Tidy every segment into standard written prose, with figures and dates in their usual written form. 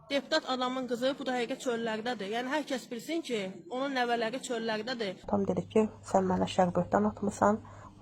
Deputat adamın qızı bu dəqiqə çöllərdədir. Yəni hər kəs bilsin ki, onun nəvələri çöllərdədir. Tam dedi ki, sən mənə şərbətdən atmısan.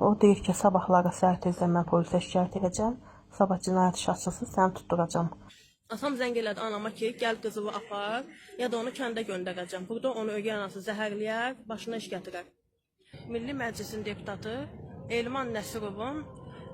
O deyir ki, sabahları səhər tezdən mən polisə şikayət edəcəm. Sabah cinayət işi açılsın, səni tutturacam. Atam zəng elədi anama ki, gəl qızımı apar, ya da onu kəndə göndərəcəm. Burada onu ögey anası zəhərləyər, başına iş gətirər. Milli Məclisin deputatı Elman Nəsirovun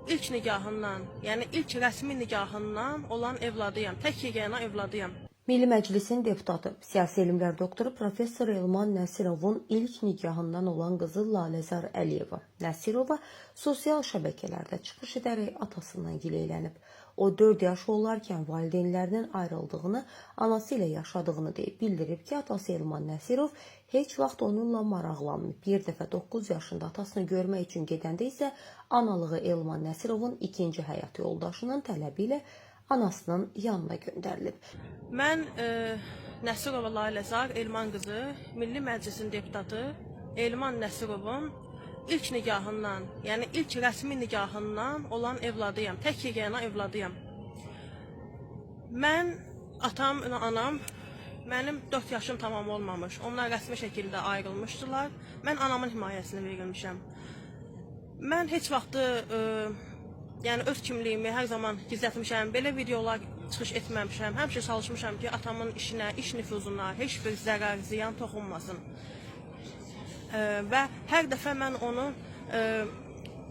ilk nigahından, yəni ilk rəsmi nigahından olan evladıyam. Tək yeganə evladıyam. Milli Məclisin deputatı, siyasi elmlər doktoru Professor Elman Nəsirovun ilk nigahından olan qızı Laləzar Əliyeva. Nəsirova sosial şəbəkələrdə çıxış edərək atasından gileylənib. O 4 yaş olarkən valideynlərinin ayrıldığını, anası ilə yaşadığını deyib bildirib ki, atası Elman Nəsirov heç vaxt onunla maraqlanmayıb. Bir dəfə 9 yaşında atasını görmək üçün gedəndə isə analığı Elman Nəsirovun ikinci həyat yoldaşının tələbi ilə anasının yanına göndərilib. Mən Nəsirova Laləzar Elman qızı, Milli Məclisin deputatı Elman Nəsirovun ilk nigahından, yəni ilk rəsmi nigahından olan evladıyam. Tək yeganə evladıyam. Mən, atam, anam, mənim 4 yaşım tamam olmamış. Onlar rəsmi şəkildə ayrılmışdılar. Mən anamın himayəsinə verilmişəm. Mən heç vaxtı yəni öz kimliyimi hər zaman gizlətmişəm. Belə videolar çıxış etməmişəm. Həmişə çalışmışam ki, atamın işinə, iş nüfuzuna heç bir zərər, ziyan toxunmasın. Və hər dəfə mən onun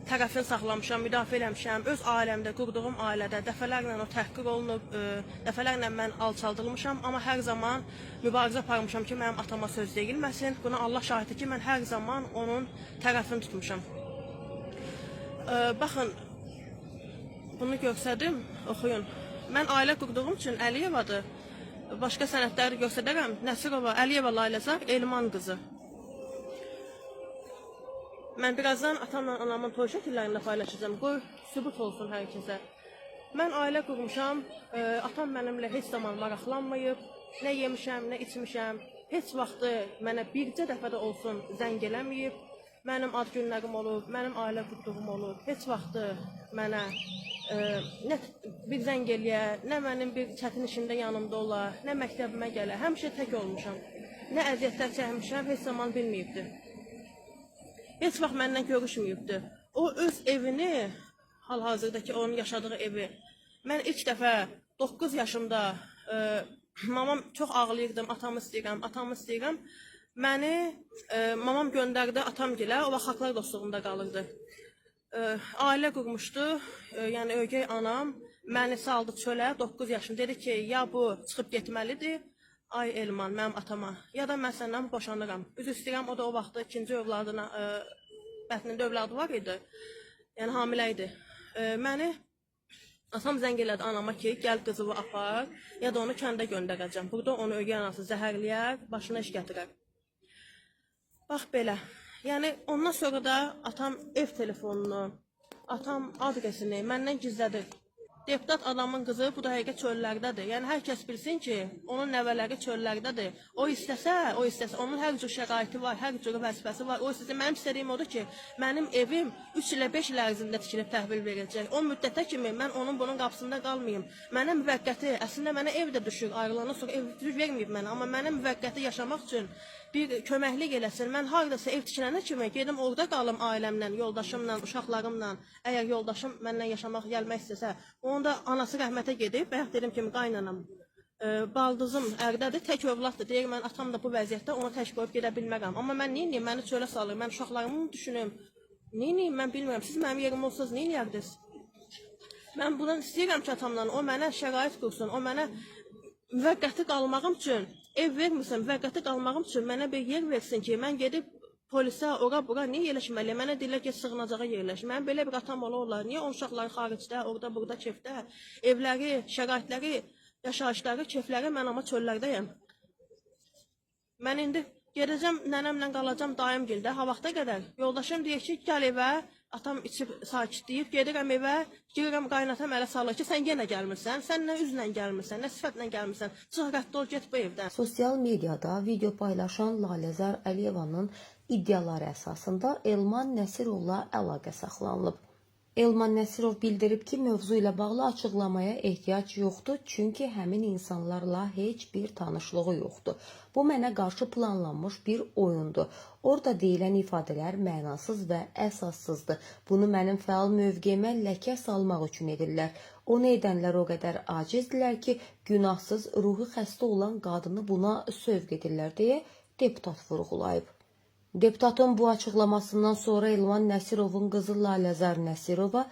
tərəfini saxlamışam, müdafiə eləmişəm. Öz ailəmdə, qurduğum ailədə dəfələrlə o təhqir olunub, dəfələrlə mən alçaldılmışam. Amma hər zaman mübarizə aparmışam ki, mənim atama söz deyilməsin. Buna Allah şahiddir ki, mən hər zaman onun tərəfini tutmuşam. Baxın, bunu görsədim, oxuyun. Mən ailə qurduğum üçün Əliyevadır. Başqa sənədləri göstərərəm. Nəsirova Əliyeva Laləzar Elman qızı. Mən birazdan atamla anamın toy şəkillərində paylaşacağım. Qoy sübut olsun hər kəsə. Mən ailə qurmuşam. Atam mənimlə heç zaman maraqlanmayıb. Nə yemişəm, nə içmişəm. Heç vaxtı mənə bircə dəfə də olsun zəng eləməyib. Mənim ad günlərim olub, mənim ailə qurduğum olub. Heç vaxtı mənə nə bir zəng eləyə, nə mənim bir çətin işimdə yanımda ola, nə məktəbimə gələ. Həmişə tək olmuşam. Nə əziyyətlər çəkmişəm, heç zaman bilməyibdi. Heç vaxt məndən görüşməyibdi. O öz evini, hal-hazırdakı onun yaşadığı evi, mən ilk dəfə 9 yaşımda mamam çox ağlayırdım, atamı istəyirəm. Məni mamam göndərdi atamgilə, o vaxt Xalqlar Dostluğunda qalırdı. Ailə qurmuşdu, yəni ögey anam məni saldı çölə 9 yaşım. Dedi ki, ya bu çıxıb getməlidir, ay Elman, mənim atama, ya da mən səndən boşanıram. Üzr istəyirəm, o da o vaxtda ikinci övladına, bətnində övladı var idi, yəni hamilə idi. Məni atam zəng elədi anama ki, gəl qızımı apar, ya da onu kəndə göndərəcəm. Burada onu ögey anası zəhərləyər, başına iş gətirər. Bax belə, yəni ondan sonra da atam ev telefonunu, atam adresini məndən gizlədir. Deputat adamın qızı bu dəqiqə çöllərdədir. Yəni hər kəs bilsin ki, onun nəvələri çöllərdədir. O istəsə, onun hər cür şəraiti var, hər cür vəzifəsi var. O istəsə, mənim istədiyim odur ki, mənim evim 3 ilə 5 il ərzində tikilib təhvil verəcək. O müddətə kimi mən onun bunun qapısında qalmayım. Mənə müvəqqəti, əslində mənə ev də düşür, ayrılandan sonra ev verməyib mənə. Amma mənə müvəqqəti yaşamaq üçün bir köməklik eləsin. Mən haradasa ev tikilənə kimi gedim orada qalım ailəmlə, yoldaşımla, uşaqlarımla. Əgər yoldaşım məndən yaşamaq gəlmək istəsə, onun da anası rəhmətə gedib, bayaq dedim kimi qaynanam, baldızım ərdədir, tək övladdır. Deyir, mən atam da bu vəziyyətdə onu tək qoyub gedə bilmərəm. Amma mən neyiniyim, məni çölə salır, mən uşaqlarımı düşünüm. Neyiniyim, mən bilmirəm. Siz mənim yerim olsanız neyniyərdiniz? Mən bundan istəyirəm ki, atamdan, o mənə şərait qursun, o mənə müvəqqəti qalmağım üçün, ev vermirsən, müvəqqəti qalmağım üçün mənə bir yer versin ki, mən gedib polisə, ora-bura niyə yerləşməliyəm? Mənə deyirlər ki, sığınacağa yerləş. Mənim belə bir atam olar. Niyə onun uşaqları xaricdə, orada, burada, kefdə, evləri, şəraitləri, yaşayışları, kefləri, mən amma çöllərdəyəm. Mən indi gedəcəm, nənəmlə qalacam daimgildə, ha vaxta qədər. Yoldaşım deyir ki, gəl evə, atam içib sakitləyib, gedirəm evə, girirəm qaynatam ələ salır ki, sən yenə gəlmirsən, sən nə üzlə gəlmirsən, nə sifətlə gəlmirsən, çıx rədd ol, get bu evdən. Sosial mediada video paylaşan Laləzar Əliyevanın iddiaları əsasında Elman Nəsirovla əlaqə saxlanılıb. Elman Nəsirov bildirib ki, mövzu ilə bağlı açıqlamaya ehtiyac yoxdur, çünki həmin insanlarla heç bir tanışlığı yoxdur. Bu mənə qarşı planlanmış bir oyundur. Orada deyilən ifadələr mənasız və əsassızdır. Bunu mənim fəal mövqeyimə ləkə salmaq üçün edirlər. Onu edənlər o qədər acizdirlər ki, günahsız, ruhi xəstə olan qadını buna sövq edirlər deyə deputat vurğulayıb. Deputatın bu açıqlamasından sonra Elman Nəsirovun qızı Laləzar Nəsirova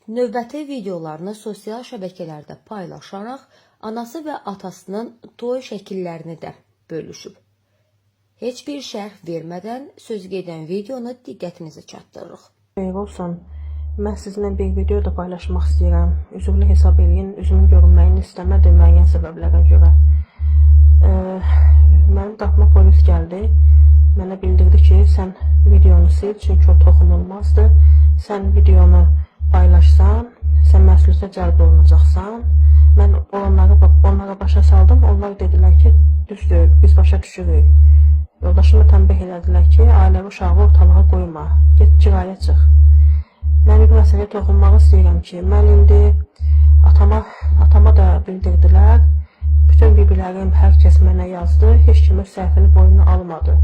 növbəti videolarını sosial şəbəkələrdə paylaşaraq anası və atasının toy şəkillərini də bölüşüb. Heç bir şərh vermədən söz gedən videonu diqqətinizi çatdırırıq. Xeyir olsun. Mən sizinlə bir video da paylaşmaq istəyirəm. Üzrlü hesab edin, üzümün görünməyini istəmədim müəyyən səbəblərə görə. Mənim qapıma polis gəldi. Mənə bildirdi ki, sən videonu sil, çünki o toxunulmazdır. Sən videonu paylaşsan, sən məsuliyyətə cəlb olunacaqsan. Mən onlara başa saldım. Onlar dedilər ki, düzdür, biz başa düşürük. Yoldaşımı tənbih elədilər ki, ailəvi uşağı ortalığa qoyma, get kiraya çıx. Mən bir məsələyə toxunmaq istəyirəm ki, mən indi atama da bildirdilər. Bütün bir-birlərim, hər kəs mənə yazdı, heç kim öz səhvini boynuna almadı.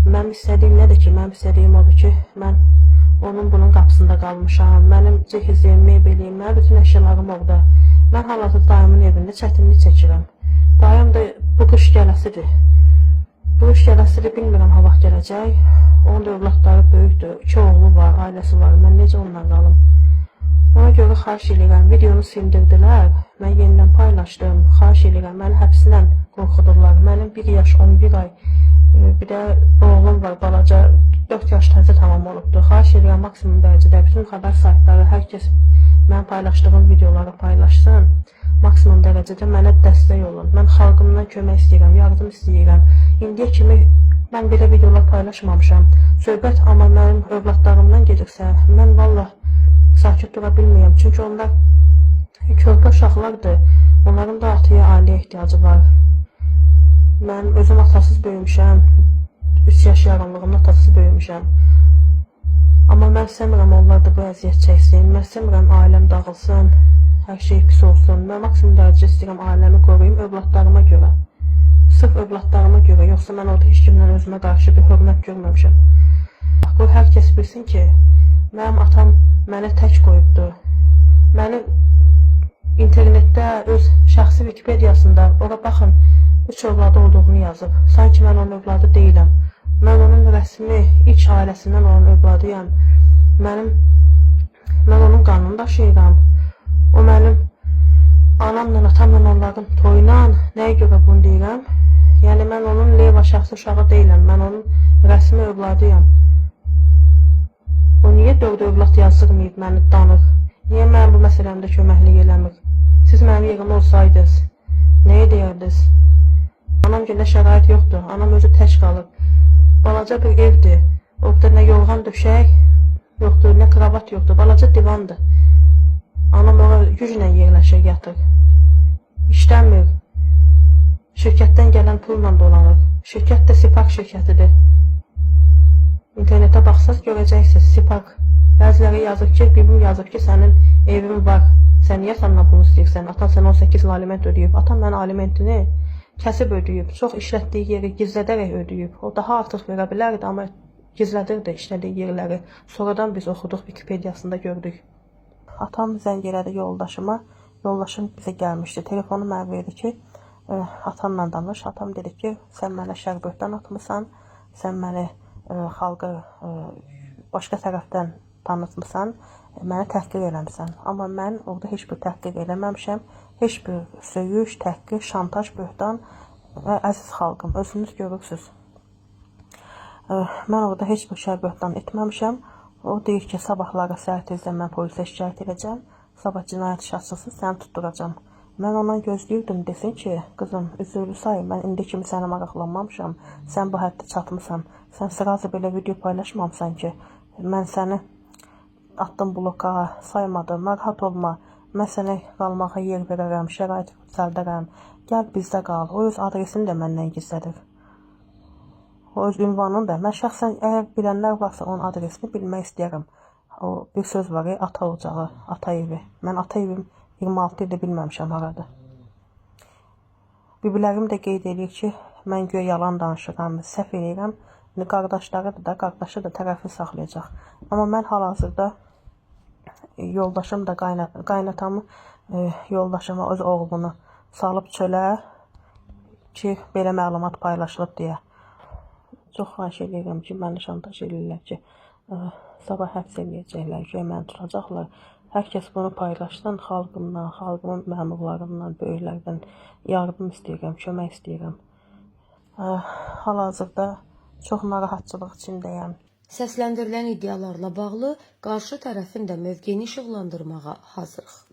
Mənim istədiyim nədir ki, mənim istədiyim odur ki, mən onun bunun qapısında qalmışam, mənim cihizim, mebeliyim, mənim bütün əşyalarım orada. Mən hal-hazırda dayımın evində çətinlik çəkirəm. Dayım da bu qış gələsidir. Bu qış gələsidir, bilmirəm ha vaxt gələcək. Onun da övladları böyükdür, 2 oğlu var, ailəsi var, mən necə onunla qalım? Ona görə xahiş edirəm, videonu sildirdilər, mən yenidən paylaşdım, xahiş edirəm, məni həbslə qorxudurlar, mənim 1 yaş, 11 ay, bir də oğlum var, balaca, 4 yaş təzə tamam olubdur. Xahiş edirəm, maksimum dərəcədə bütün xəbər saytları, hər kəs mənim paylaşdığım videoları paylaşsın, maksimum dərəcədə mənə dəstək olun. Mən xalqımdan kömək istəyirəm, yardım istəyirəm. İndiyə kimi mən belə videolar paylaşmamışam. Söhbət amma mənim övladlarımdan gedirsə, mən vallah sakit dura bilmirəm. Çünki onlar körpə uşaqlardır. Onların da ataya, ailəyə ehtiyacı var. Mən özüm atasız böyümüşəm. 3 yaş yarımlığımda atasız böyümüşəm. Amma mən istəmirəm onlar da bu əziyyət çəksin. Mən istəmirəm ailəm dağılsın, hər şey pis olsun. Mən maksimum dərəcə istəyirəm ailəmi qoruyum övladlarıma görə. Sırf övladlarıma görə, yoxsa mən orada heç kimdən özümə qarşı bir hörmət görməmişəm. Qoy hər kəs bilsin ki, mənim atam məni tək qoyubdur. Məni internetdə öz şəxsi Wikipediyasında, ora baxın, 3 övladı olduğunu yazıb. Sanki mən onun övladı deyiləm. Mən onun rəsmi, ilk ailəsindən olan övladıyam. Mən onun qanını daşıyıram. O mənim anamla, atamla onların toyuna, nəyə görə bunu deyirəm? Yəni, mən onun leyva şəxsi uşağı deyiləm. Mən onun rəsmi övladıyam. O niyə 4 övlad yazdırmayıb məni danır? Niyə mənim bu məsələmdə köməklik eləmir? Siz mənim yerimdə olsaydınız, nəyə deyərdiniz? Anam gündə şərait yoxdur. Anam özü tək qalıb. Balaca bir evdir. Orada nə yorğan döşək yoxdur, nə kravat yoxdur. Balaca divandır. Anam ora güclə yerləşir, yatır. İşləmir. Şirkətdən gələn pulla dolanır. Şirkət də Sipak şirkətidir. İnternetə baxsaz görəcəksiniz, Sipak. Bəziləri yazıb ki, bibim yazıb ki, sənin evin var. Sən niyə səndən pul istəyirsən? Atan sənə 18 aliment ödəyib. Atam mənə alimentini kəsib ödəyib. Çox işlətdiyi yeri gizlədərək ödəyib. O daha artıq verə bilərdi, amma gizlədirdi işlədiyi yerləri. Sonradan biz oxuduq, Wikipediyasında gördük. Atam zəng elədi yoldaşıma. Yoldaşım bizə gəlmişdi. Telefonu mənə verdi ki, atamla danış. Atam dedi ki, sən mənə şərbətdən atmısan, sən məni xalqa başqa tərəfdən tanıtmısan, məni təhqir eləmişsən. Amma mən orada heç bir təhqir eləməmişəm. Heç bir söyüş, təhqir, şantaj, böhtan və əziz xalqım, özünüz görürsünüz. Mən orada heç bir şey böhtan etməmişəm. O deyir ki, sabahları səhər tezdən mən polisə şikayət edəcəm. Sabah cinayət işi açılsın, səni tutturacam. Mən ondan gözləyirdim, desin ki, qızım, üzürlü say, mən indi kimi sənə maraqlanmamışam. Sən bu həddə çatmısan. Sən sırası belə video paylaşmamısan ki, mən səni atdım bloka, saymadım, narahat olma. Mən sənə qalmağa yer verərəm, şərait düzəldərəm. Gəl bizdə qal. O öz adresini də məndən gizlədir. O öz ünvanını da. Mən şəxsən əgər bilənlər varsa onun adresini bilmək istəyərəm. O bir söz var ya, ata ocağı, ata evi. Mən ata evim 26 ildir bilməmişəm haradır. Biblərim də qeyd edir ki, mən göy yalan danışıram, səhv eləyirəm. İndi qardaşları da, qardaşı da tərəfi saxlayacaq. Amma mən hal-hazırda yoldaşım da qaynatamı, yoldaşıma öz oğlunu salıb çölə ki, belə məlumat paylaşılıb deyə. Çox xahiş edirəm ki, məni şantaj edirlər ki, sabah həbs eləyəcəklər, ki, məni tutacaqlar. Hər kəs bunu paylaşsın, xalqımdan, xalqımın məmurlarından, böyüklərdən yardım istəyirəm, kömək istəyirəm. Hal-hazırda çox narahatçılıq içindəyəm. Səsləndirilən iddialarla bağlı qarşı tərəfin də mövqeyini işıqlandırmağa hazırıq.